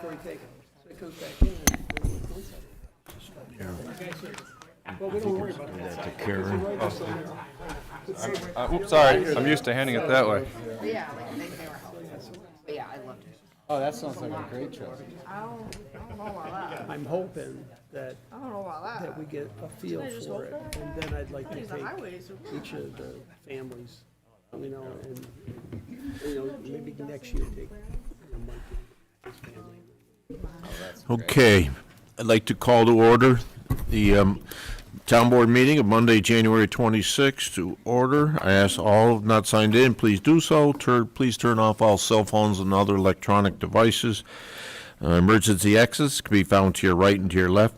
before you take it. So it comes back in. Well, we don't worry about that. To Karen. Oops, sorry. I'm used to handing it that way. Yeah, like they were helpful. But yeah, I loved it. Oh, that sounds like a great choice. I don't know about that. I'm hoping that, I don't know about that we get a feel for it. And then I'd like to The take highways. each of the families, you know, and, you know, maybe next year take, Mike and his family. Okay, I'd like to call to order the town board meeting of Monday, January 26th to order. I ask all not signed in, please do so. Please turn off all cell phones and other electronic devices. Emergency exits can be found to your right and to your left.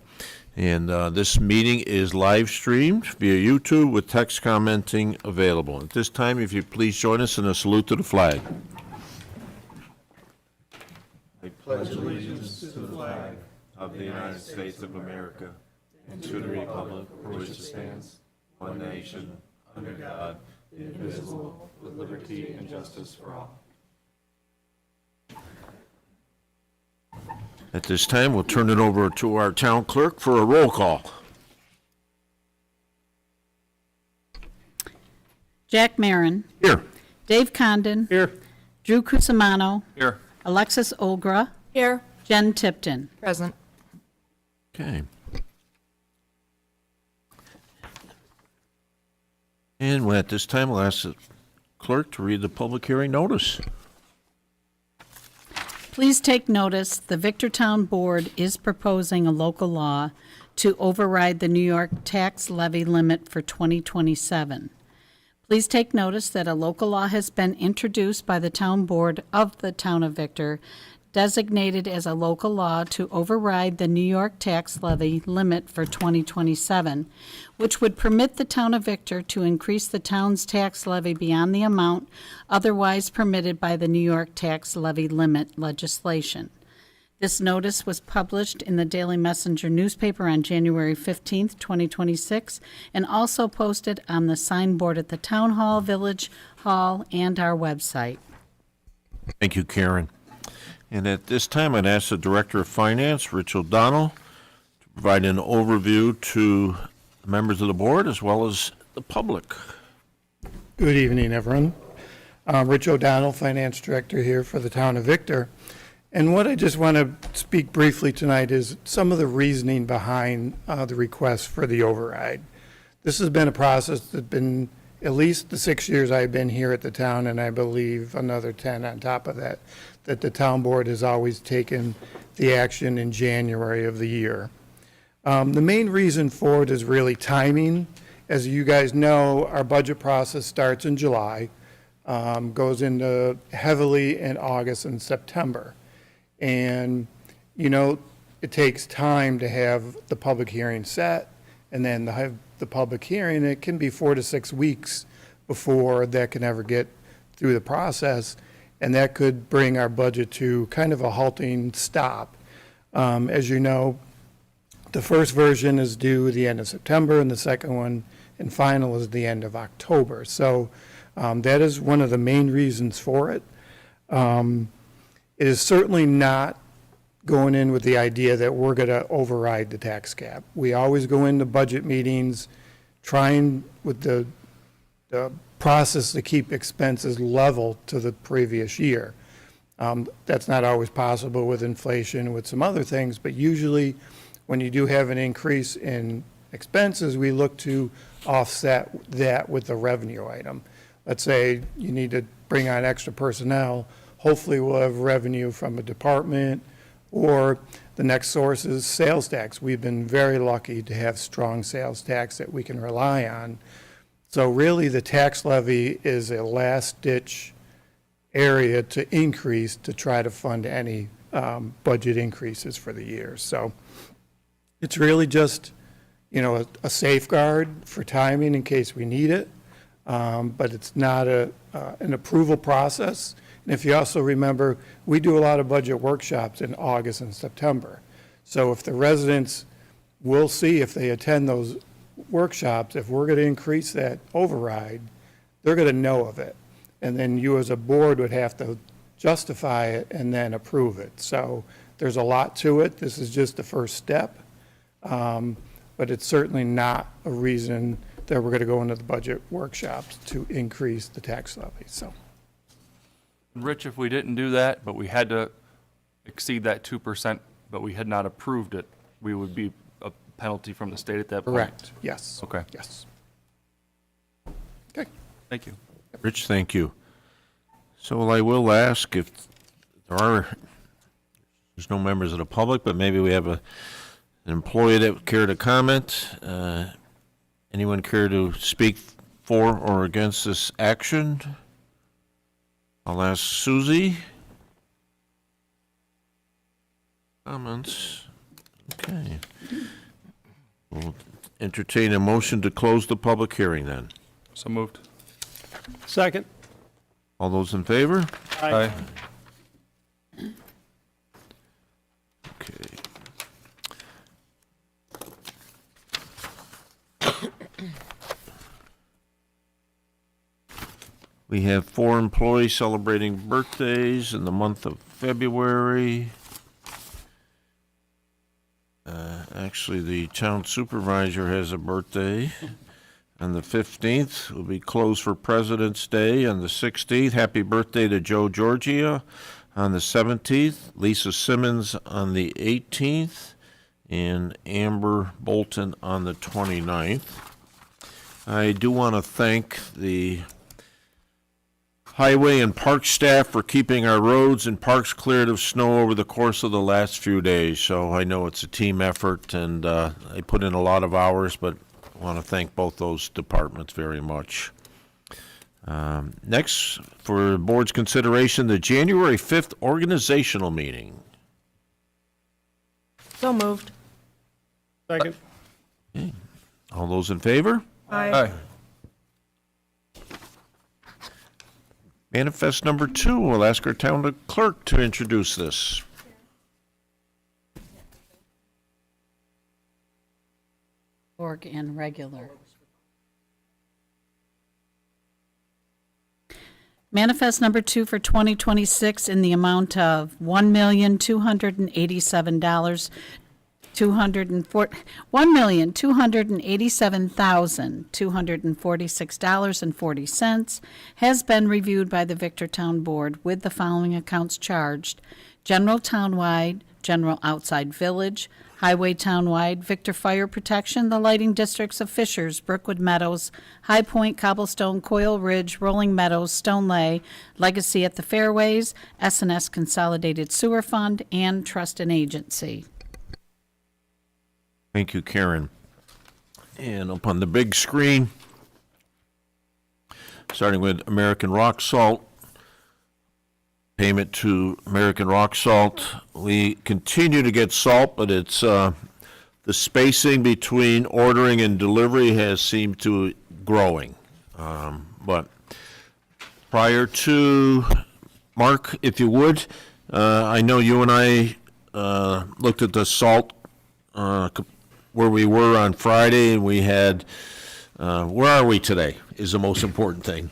And this meeting is live streamed via YouTube with text commenting available. At this time, if you please join us in a salute to the flag. I pledge allegiance to the flag of the United States of America and to the republic for which it stands, one nation, under God, indivisible, with liberty and justice for all. At this time, we'll turn it over to our town clerk for a roll call. Jack Marin. Here. Dave Condon. Here. Drew Cusimano. Here. Alexis Olgra. Here. Jen Tipton. Present. Okay. And at this time, we'll ask the clerk to read the public hearing notice. Please take notice, the Victortown Board is proposing a local law to override the New York tax levy limit for 2027. Please take notice that a local law has been introduced by the Town Board of the Town of Victor, designated as a local law to override the New York tax levy limit for 2027, which would permit the Town of Victor to increase the town's tax levy beyond the amount otherwise permitted by the New York tax levy limit legislation. This notice was published in the Daily Messenger newspaper on January 15th, 2026, and also posted on the signboard at the Town Hall, Village Hall, and our website. Thank you, Karen. And at this time, I'd ask the Director of Finance, Rich O'Donnell, to provide an overview to members of the board as well as the public. Good evening, everyone. Rich O'Donnell, Finance Director here for the Town of Victor. And what I just want to speak briefly tonight is some of the reasoning behind the request for the override. This has been a process that's been at least the 6 years I've been here at the town, and I believe another 10 on top of that, that the town board has always taken the action in January of the year. The main reason for it is really timing. As you guys know, our budget process starts in July, goes into heavily in August and September. And, you know, it takes time to have the public hearing set, and then to have the public hearing, it can be 4 to 6 weeks before that can ever get through the process, and that could bring our budget to kind of a halting stop. As you know, the first version is due the end of September, and the second one and final is the end of October. So that is one of the main reasons for it. It is certainly not going in with the idea that we're going to override the tax cap. We always go into budget meetings trying with the process to keep expenses level to the previous year. That's not always possible with inflation, with some other things, but usually when you do have an increase in expenses, we look to offset that with the revenue item. Let's say you need to bring on extra personnel. Hopefully we'll have revenue from a department, or the next source is sales tax. We've been very lucky to have strong sales tax that we can rely on. So really the tax levy is a last-ditch area to increase to try to fund any budget increases for the year. So it's really just, you know, a safeguard for timing in case we need it, but it's not an approval process. And if you also remember, we do a lot of budget workshops in August and September. So if the residents will see, if they attend those workshops, if we're going to increase that override, they're going to know of it. And then you as a board would have to justify it and then approve it. So There's a lot to it. This is just the first step. But it's certainly not a reason that we're going to go into the budget workshops to increase the tax levy, so. Rich, if we didn't do that, but we had to exceed that 2%, but we had not approved it, we would be a penalty from the state at that point? Correct, yes. Okay, Yes. Okay. thank you. Rich, thank you. So I will ask if there's no members of the public, but maybe we have an employee that would care to comment. Anyone care to speak for or against this action? I'll ask Susie. Comments? Okay. We'll entertain a motion to close the public hearing then. So moved. Second. All those in favor? Aye. Okay. We have 4 employees celebrating birthdays in the month of February. Actually, the town supervisor has a birthday. On the 15th, will be closed for President's Day. On the 16th, happy birthday to Joe Georgia. On the 17th, Lisa Simmons on the 18th, and Amber Bolton on the 29th. I do want to thank the highway and park staff for keeping our roads and parks cleared of snow over the course of the last few days. So I know it's a team effort, and they put in a lot of hours, but I want to thank both those departments very much. Next, for board's consideration, the January 5th organizational meeting. So moved. Second. All those in favor? Aye. Manifest number 2, we'll ask our town clerk to introduce this. Org and regular. Manifest number 2 for 2026 in the amount of $1,287,246.40 has been reviewed by the Victortown Board with the following accounts charged: General Townwide, General Outside Village, Highway Townwide, Victor Fire Protection, the lighting districts of Fishers, Brookwood Meadows, High Point, Cobblestone, Coil Ridge, Rolling Meadows, Stone Lay, Legacy at the Fairways, S&S Consolidated Sewer Fund, and Trust and Agency. Thank you, Karen. And up on the big screen, starting with American Rock Salt, payment to American Rock Salt. We continue to get salt, but it's the spacing between ordering and delivery has seemed to growing. But prior to, Mark, if you would, I know you and I looked at the salt where we were on Friday, and we had, where are we today is the most important thing.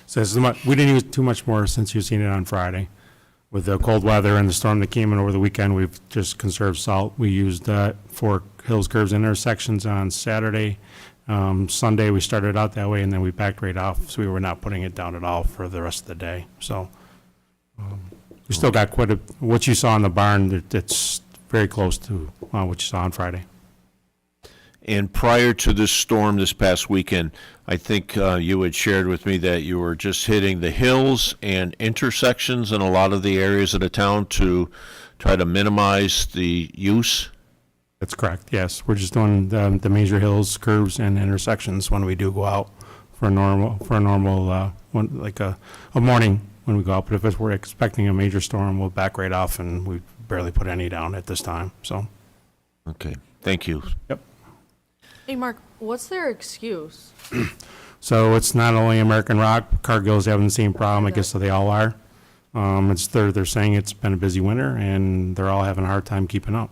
So we didn't use too much more since you've seen it on Friday. With the cold weather and the storm that came in over the weekend, we've just conserved salt. We used for hills, curves, and intersections on Saturday. Sunday, we started out that way, and then we backed right off, so we were not putting it down at all for the rest of the day. So we still got what you saw in the barn, it's very close to what you saw on Friday. And prior to this storm this past weekend, I think you had shared with me that you were just hitting the hills and intersections in a lot of the areas of the town to try to minimize the use. That's correct, yes. We're just doing the major hills, curves, and intersections when we do go out for a normal one, like a morning when we go out. But if we're expecting a major storm, we'll back right off, and we barely put any down at this time, so. Okay, thank you. Yep. Hey, Mark, what's their excuse? So it's not only American Rock, Cargill's having the same problem, I guess they all are. They're saying it's been a busy winter, and they're all having a hard time keeping up.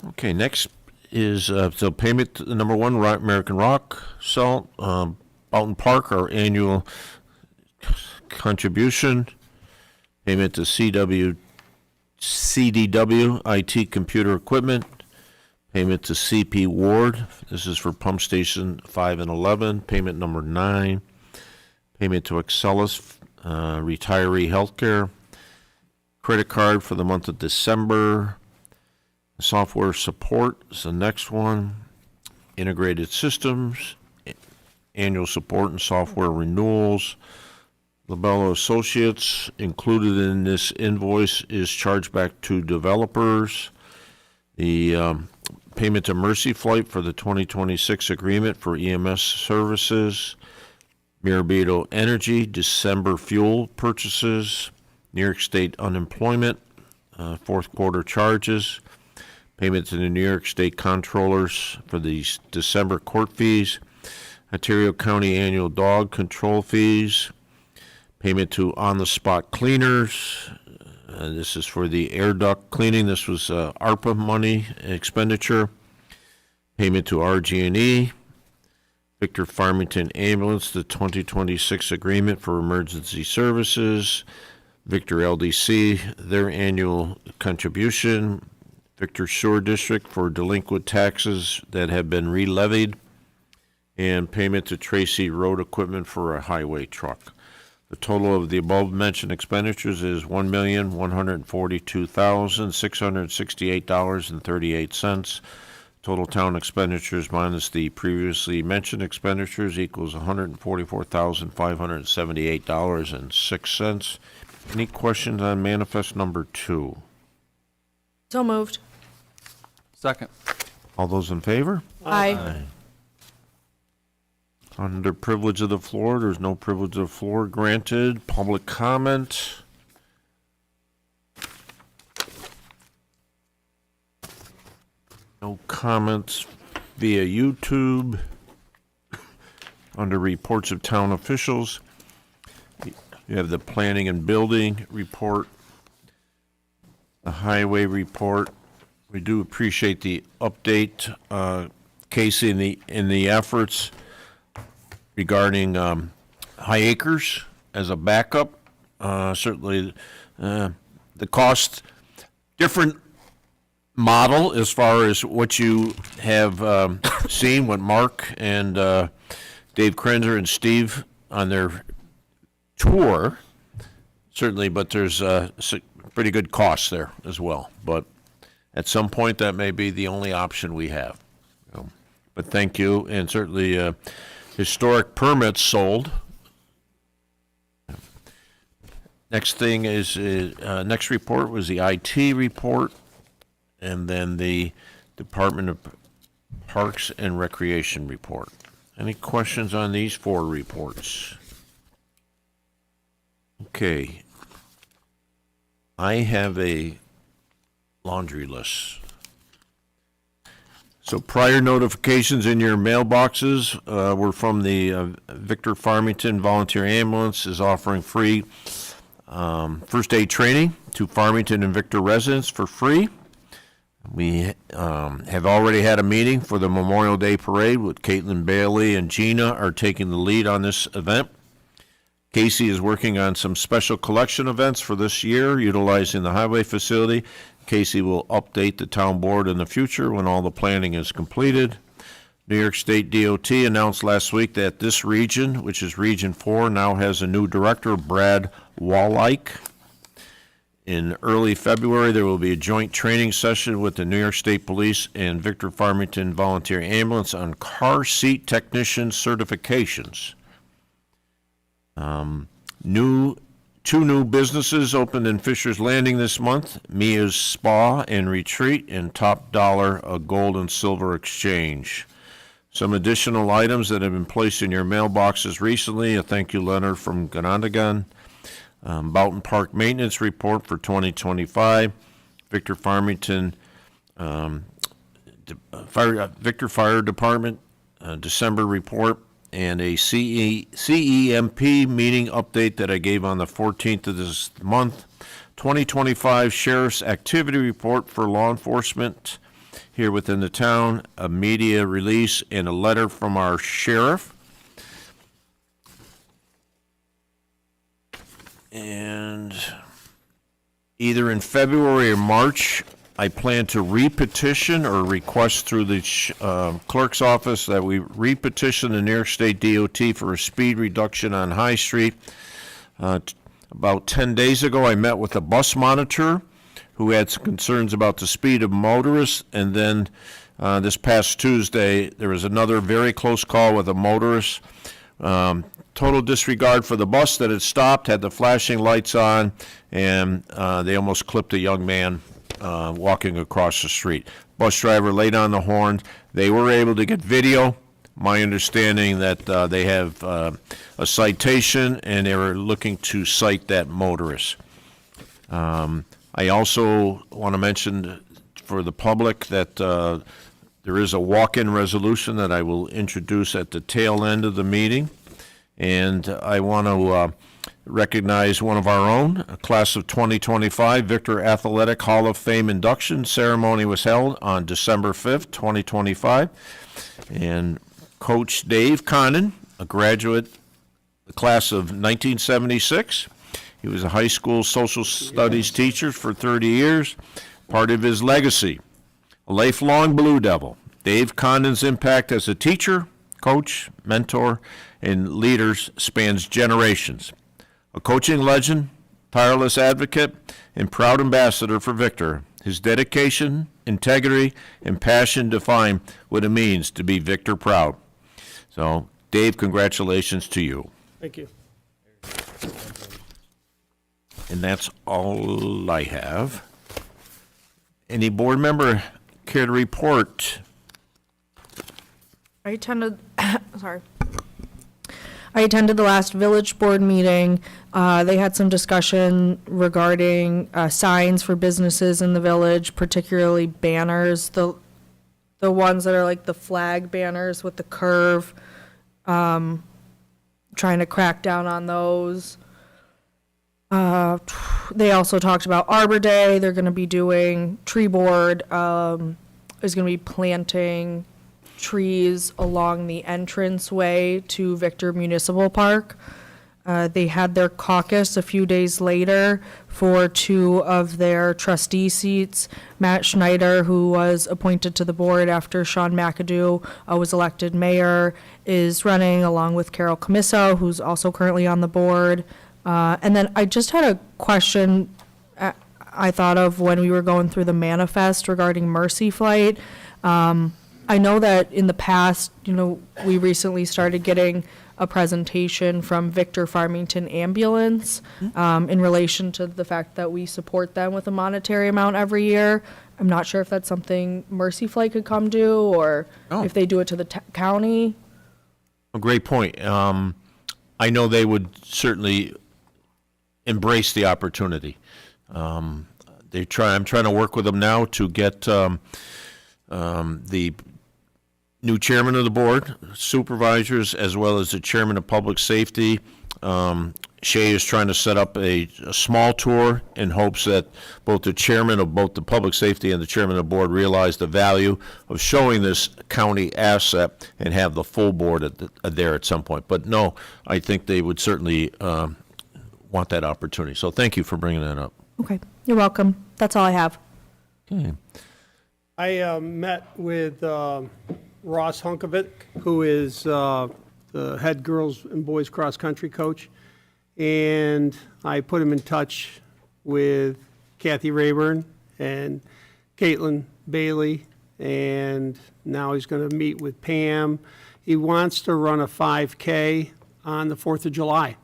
Okay, next is so payment number 1, American Rock Salt, Boughton Park, our annual contribution. Payment to CDW IT computer equipment. Payment to CP Ward. This is for pump station 5 and 11. Payment number 9. Payment to Excellus retiree healthcare. Credit card for the month of December. Software support is the next one. Integrated systems. Annual support and software renewals. Labello Associates, included in this invoice is chargeback to developers. The payment to Mercy Flight for the 2026 agreement for EMS services. Mirabito Energy, December fuel purchases. New York State unemployment, fourth quarter charges. Payment to the New York State Comptrollers for the December court fees. Ontario County annual dog control fees. Payment to on-the-spot cleaners. This is for the air duct cleaning. This was ARPA money expenditure. Payment to RG&E. Victor Farmington Ambulance, the 2026 agreement for emergency services. Victor LDC, their annual contribution. Victor Shore District for delinquent taxes that have been re-levied. And payment to Tracy Road Equipment for a highway truck. The total of the above-mentioned expenditures is $1,142,668.38. Total town expenditures minus the previously mentioned expenditures equals $144,578.06. Any questions on manifest number 2? So moved. Second. All those in favor? Aye. Under privilege of the floor, there's no privilege of the floor granted. Public comment. No comments via YouTube. Under reports of town officials, you have the planning and building report, the highway report. We do appreciate the update, Casey, in the efforts regarding High Acres as a backup. Certainly the cost, different model as far as what you have seen, what Mark and Dave Krenzer and Steve on their tour, certainly, but there's pretty good costs there as well. But at some point, that may be the only option we have. But thank you, and certainly historic permits sold. Next thing is, next report was the IT report, and then the Department of Parks and Recreation report. Any questions on these 4 reports? Okay. I have a laundry list. So prior notifications in your mailboxes were from the Victor Farmington Volunteer Ambulance is offering free first aid training to Farmington and Victor residents for free. We have already had a meeting for the Memorial Day Parade with Caitlin Bailey and Gina are taking the lead on this event. Casey is working on some special collection events for this year utilizing the highway facility. Casey will update the town board in the future when all the planning is completed. New York State DOT announced last week that this region, which is Region 4, now has a new director, Brad Wallike. In early February, there will be a joint training session with the New York State Police and Victor Farmington Volunteer Ambulance on car seat technician certifications. Two new businesses opened in Fisher's Landing this month, Mia's Spa and Retreat, and Top Dollar, a gold and silver exchange. Some additional items that have been placed in your mailboxes recently, a thank you letter from Ganondagan, Boughton Park Maintenance Report for 2025, Victor Farmington, Victor Fire Department, December report, and a CEMP meeting update that I gave on the 14th of this month. 2025 Sheriff's Activity Report for law enforcement here within the town, a media release, and a letter from our sheriff. And either in February or March, I plan to repetition or request through the clerk's office that we repetition the New York State DOT for a speed reduction on High Street. About 10 days ago, I met with a bus monitor who had some concerns about the speed of motorists, and then this past Tuesday, there was another very close call with a motorist. Total disregard for the bus that had stopped, had the flashing lights on, and they almost clipped a young man walking across the street. Bus driver laid on the horn. They were able to get video. My understanding that they have a citation, and they were looking to cite that motorist. I also want to mention for the public that there is a walk-in resolution that I will introduce at the tail end of the meeting. And I want to recognize one of our own, a class of 2025, Victor Athletic Hall of Fame induction ceremony was held on December 5th, 2025. And Coach Dave Condon, a graduate, the class of 1976. He was a high school social studies teacher for 30 years. Part of his legacy, a lifelong Blue Devil. Dave Condon's impact as a teacher, coach, mentor, and leaders spans generations. A coaching legend, tireless advocate, and proud ambassador for Victor. His dedication, integrity, and passion define what it means to be Victor proud. So, Dave, congratulations to you. Thank you. And that's all I have. Any board member care to report? I attended, sorry. I attended the last village board meeting. They had some discussion regarding signs for businesses in the village, particularly banners, the ones that are like the flag banners with the curve, trying to crack down on those. They also talked about Arbor Day. They're going to be doing tree board, is going to be planting trees along the entranceway to Victor Municipal Park. They had their caucus a few days later for 2 of their trustee seats. Matt Schneider, who was appointed to the board after Sean McAdoo was elected mayor, is running along with Carol Camiso, who's also currently on the board. And then I just had a question I thought of when we were going through the manifest regarding Mercy Flight. I know that in the past, we recently started getting a presentation from Victor Farmington Ambulance in relation to the fact that we support them with a monetary amount every year. I'm not sure if that's something Mercy Flight could come do, or if they do it to the county. A great point. I know they would certainly embrace the opportunity. I'm trying to work with them now to get the new chairman of the board, supervisors, as well as the chairman of public safety. Shay is trying to set up a small tour in hopes that both the chairman of both the public safety and the chairman of the board realize the value of showing this county asset and have the full board there at some point. But no, I think they would certainly want that opportunity. So thank you for bringing that up. Okay, you're welcome. That's all I have. Okay. I met with Ross Hunkovic, who is the head girls and boys cross-country coach, and I put him in touch with Kathy Rayburn and Caitlin Bailey, and now he's going to meet with Pam. He wants to run a 5K on the 4th of July.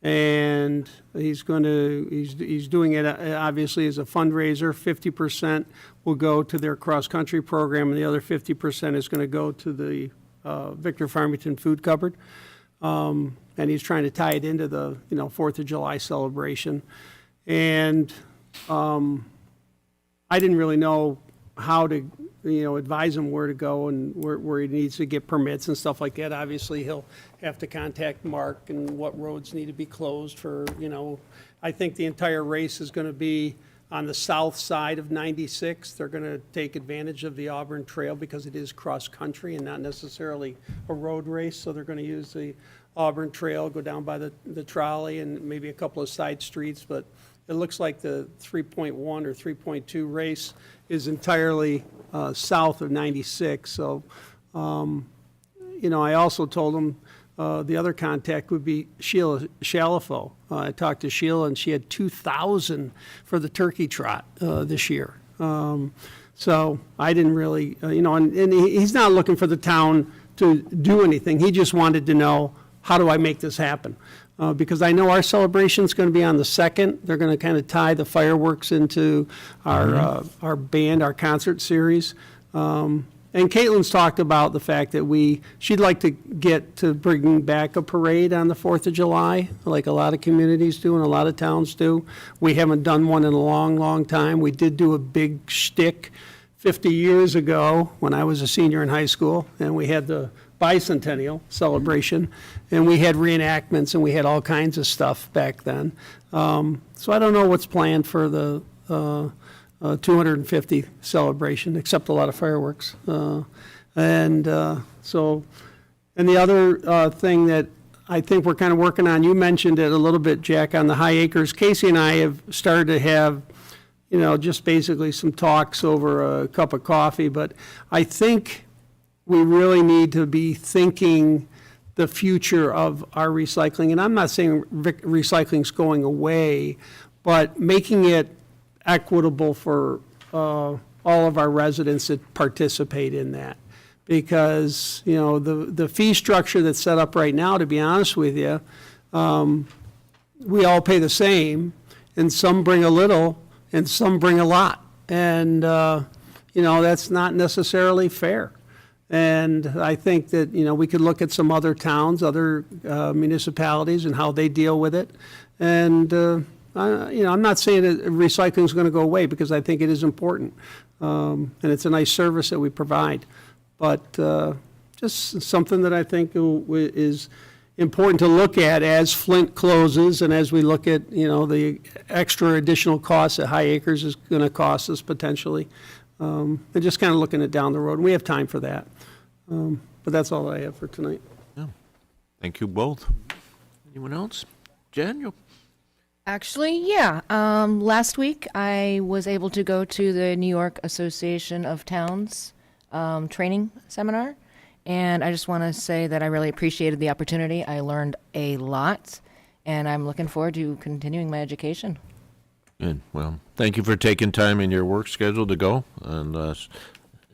And he's doing it obviously as a fundraiser. 50% will go to their cross-country program, and the other 50% is going to go to the Victor Farmington Food Cupboard. And he's trying to tie it into the 4th of July celebration. And I didn't really know how to advise him where to go and where he needs to get permits and stuff like that. Obviously, he'll have to contact Mark and what roads need to be closed for, I think the entire race is going to be on the south side of 96. They're going to take advantage of the Auburn Trail because it is cross-country and not necessarily a road race. So they're going to use the Auburn Trail, go down by the trolley and maybe a couple of side streets. But it looks like the 3.1 or 3.2 race is entirely south of 96. So, you know, I also told him the other contact would be Sheila Shalafo. I talked to Sheila, and she had 2,000 for the turkey trot this year. So I didn't really, you know, and he's not looking for the town to do anything. He just wanted to know, how do I make this happen? Because I know our celebration's going to be on the 2nd. They're going to kind of tie the fireworks into our band, our concert series. And Caitlin's talked about the fact that she'd like to get to bring back a parade on the 4th of July, like a lot of communities do and a lot of towns do. We haven't done one in a long, long time. We did do a big shtick 50 years ago when I was a senior in high school, and we had the bicentennial celebration, and we had reenactments, and we had all kinds of stuff back then. So I don't know what's planned for the 250 celebration, except a lot of fireworks. And the other thing that I think we're kind of working on, you mentioned it a little bit, Jack, on the High Acres. Casey and I have started to have, you know, just basically some talks over a cup of coffee, but I think we really need to be thinking the future of our recycling. And I'm not saying recycling's going away, but making it equitable for all of our residents that participate in that. Because, you know, the fee structure that's set up right now, to be honest with you, we all pay the same, and some bring a little, and some bring a lot. And, you know, that's not necessarily fair. And I think that, you know, we could look at some other towns, other municipalities, and how they deal with it. And, you know, I'm not saying that recycling is going to go away, because I think it is important. And it's a nice service that we provide. But just something that I think is important to look at as Flint closes, and as we look at, you know, the extra additional costs that High Acres is going to cost us potentially. And just kind of looking at down the road. We have time for that. But that's all I have for tonight. Thank you both. Anyone else? Jen, you? Actually, yeah. Last week, I was able to go to the New York Association of Towns training seminar, and I just want to say that I really appreciated the opportunity. I learned a lot, and I'm looking forward to continuing my education. Good. Well, thank you for taking time in your work schedule to go, and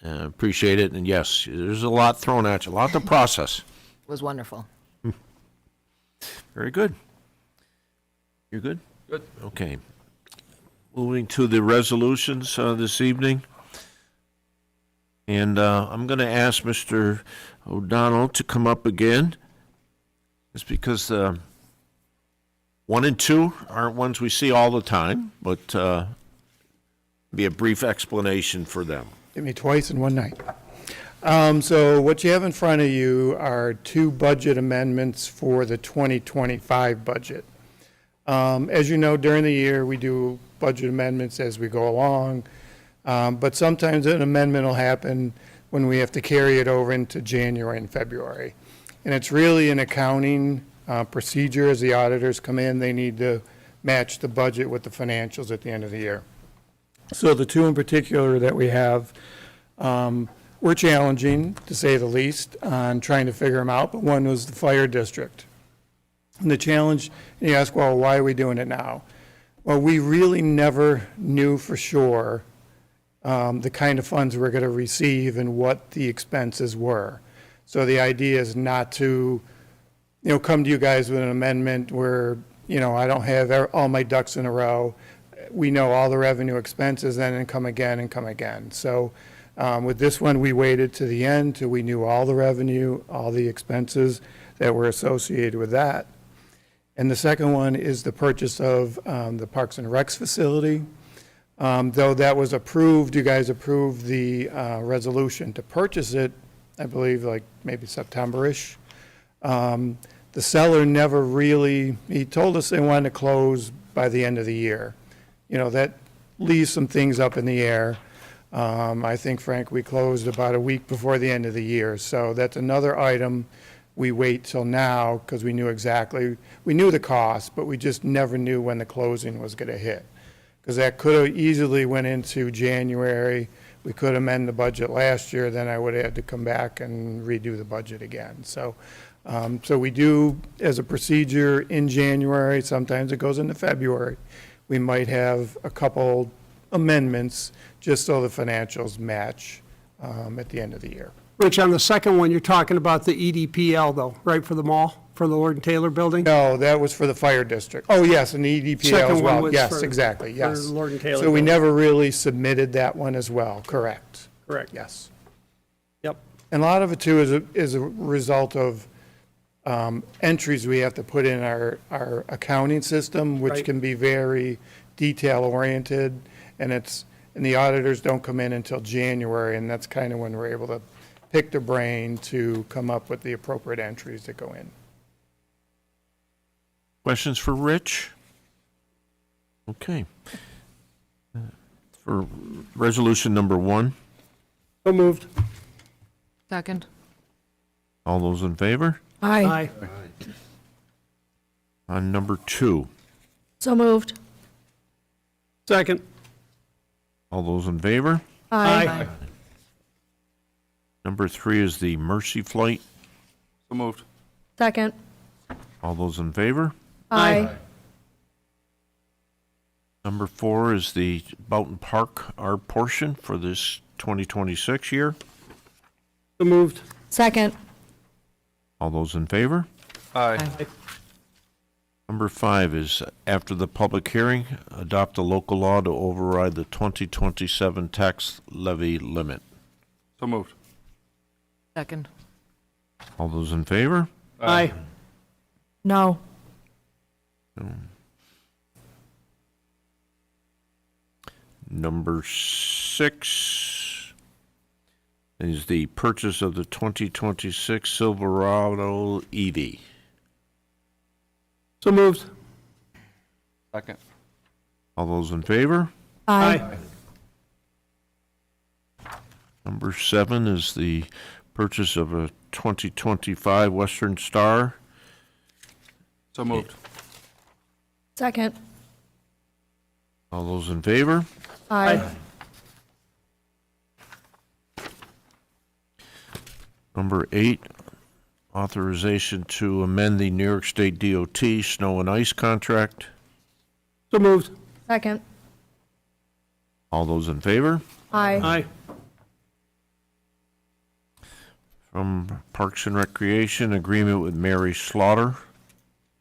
appreciate it. And yes, there's a lot thrown at you, a lot to process. It was wonderful. Very good. You're good? Good. Okay. Moving to the resolutions this evening. And I'm going to ask Mr. O'Donnell to come up again. It's because 1 and 2 aren't ones we see all the time, but be a brief explanation for them. Hit me twice in one night. So what you have in front of you are 2 budget amendments for the 2025 budget. As you know, during the year, we do budget amendments as we go along, but sometimes an amendment will happen when we have to carry it over into January and February. And it's really an accounting procedure. As the auditors come in, they need to match the budget with the financials at the end of the year. So the 2 in particular that we have were challenging, to say the least, on trying to figure them out, but one was the fire district. And the challenge, and you ask, well, why are we doing it now? Well, we really never knew for sure the kind of funds we're going to receive and what the expenses were. So the idea is not to, you know, come to you guys with an amendment where, you know, I don't have all my ducks in a row. We know all the revenue expenses, and then come again and come again. So with this one, we waited to the end till we knew all the revenue, all the expenses that were associated with that. And the second one is the purchase of the Parks and Recs facility. Though that was approved, you guys approved the resolution to purchase it, I believe, like maybe September-ish. The seller never really, he told us they wanted to close by the end of the year. You know, that leaves some things up in the air. I think, Frank, we closed about a week before the end of the year. So that's another item we wait till now because we knew the cost, but we just never knew when the closing was going to hit. Because that could have easily went into January. We could amend the budget last year, then I would have had to come back and redo the budget again. So we do, as a procedure, in January, sometimes it goes into February. We might have a couple amendments just so the financials match at the end of the year. Rich, on the second one, you're talking about the EDPL though, right, for the mall, for the Lord and Taylor building? No, that was for the fire district. Oh, yes, and the EDPL Second as one well. was Yes, for- exactly, yes. for Lord and Taylor So we building. never really submitted that one as well, correct? Correct. Yes. Yep. And a lot of it too is a result of entries we have to put in our accounting system, which Right. can be very detail-oriented, and the auditors don't come in until January, and that's kind of when we're able to pick their brain to come up with the appropriate entries that go in. Questions for Rich? Okay. For resolution number 1, So moved. Second. all those in favor? Aye. On number 2, So moved. Second. all those in favor? Aye. Number 3 is the Mercy Flight. So moved. Second. All those in favor? Aye. Number 4 is the Boughton Park, our portion for this 2026 year. So moved. Second. All those in favor? Aye. Number 5 is, after the public hearing, adopt a local law to override the 2027 tax levy limit. So moved. Second. All those in favor? Aye. No. Number 6 is the purchase of the 2026 Silverado EV. So moved. Second. All those in favor? Aye. Number 7 is the purchase of a 2025 Western Star. So moved. Second. All those in favor? Aye. Number 8, authorization to amend the New York State DOT snow and ice contract. So moved. Second. All those in favor? Aye. Aye. From Parks and Recreation, agreement with Mary Slaughter.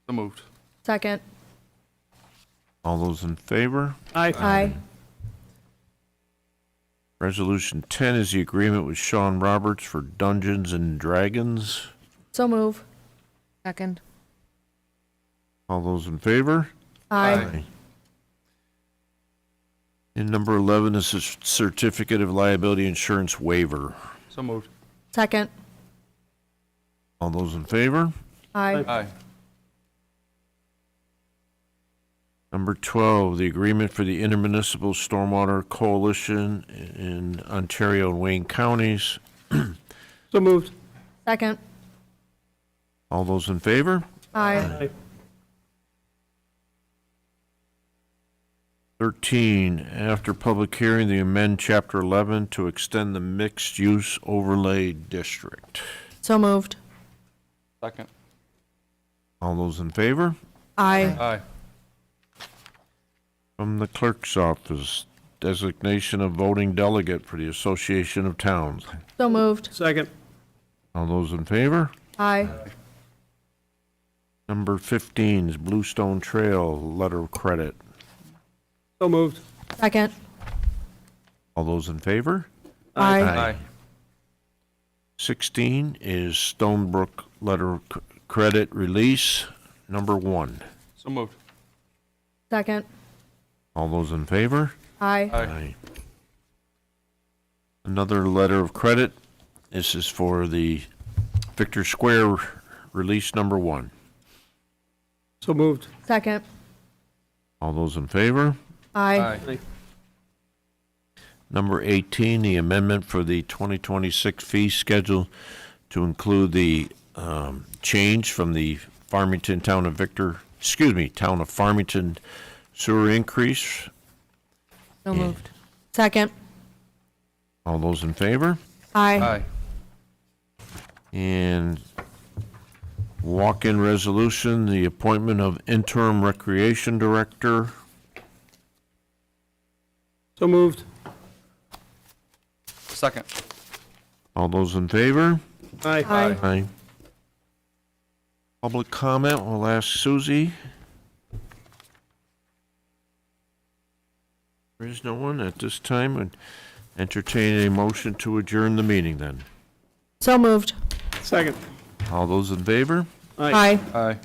So moved. Second. All those in favor? Aye. Aye. Resolution 10 is the agreement with Sean Roberts for Dungeons and Dragons. So move. Second. All those in favor? Aye. And number 11 is a certificate of liability insurance waiver. So moved. Second. All those in favor? Aye. Aye. Number 12, the agreement for the Intermunicipal Stormwater Coalition in Ontario and Wayne counties. So moved. Second. All those in favor? Aye. Aye. 13, after public hearing, the amend Chapter 11 to extend the mixed-use overlay district. So moved. Second. All those in favor? Aye. Aye. From the clerk's office, designation of voting delegate for the Association of Towns. So moved. Second. All those in favor? Aye. Number 15 is Bluestone Trail letter of credit. So moved. Second. All those in favor? Aye. Aye. 16 is Stonebrook letter of credit release, number 1. So moved. Second. All those in favor? Aye. Aye. Another letter of credit. This is for the Victor Square release, number 1. So moved. Second. All those in favor? Aye. Aye. Number 18, the amendment for the 2026 fee schedule to include the change from the Town of Farmington sewer increase. So moved. Second. All those in favor? Aye. Aye. And walk-in resolution, the appointment of interim recreation director. So moved. Second. All those in favor? Aye. Aye. Aye. Public comment, we'll ask Susie. There is no one at this time, and entertain a motion to adjourn the meeting then. So moved. Second. All those in favor? Aye. Aye.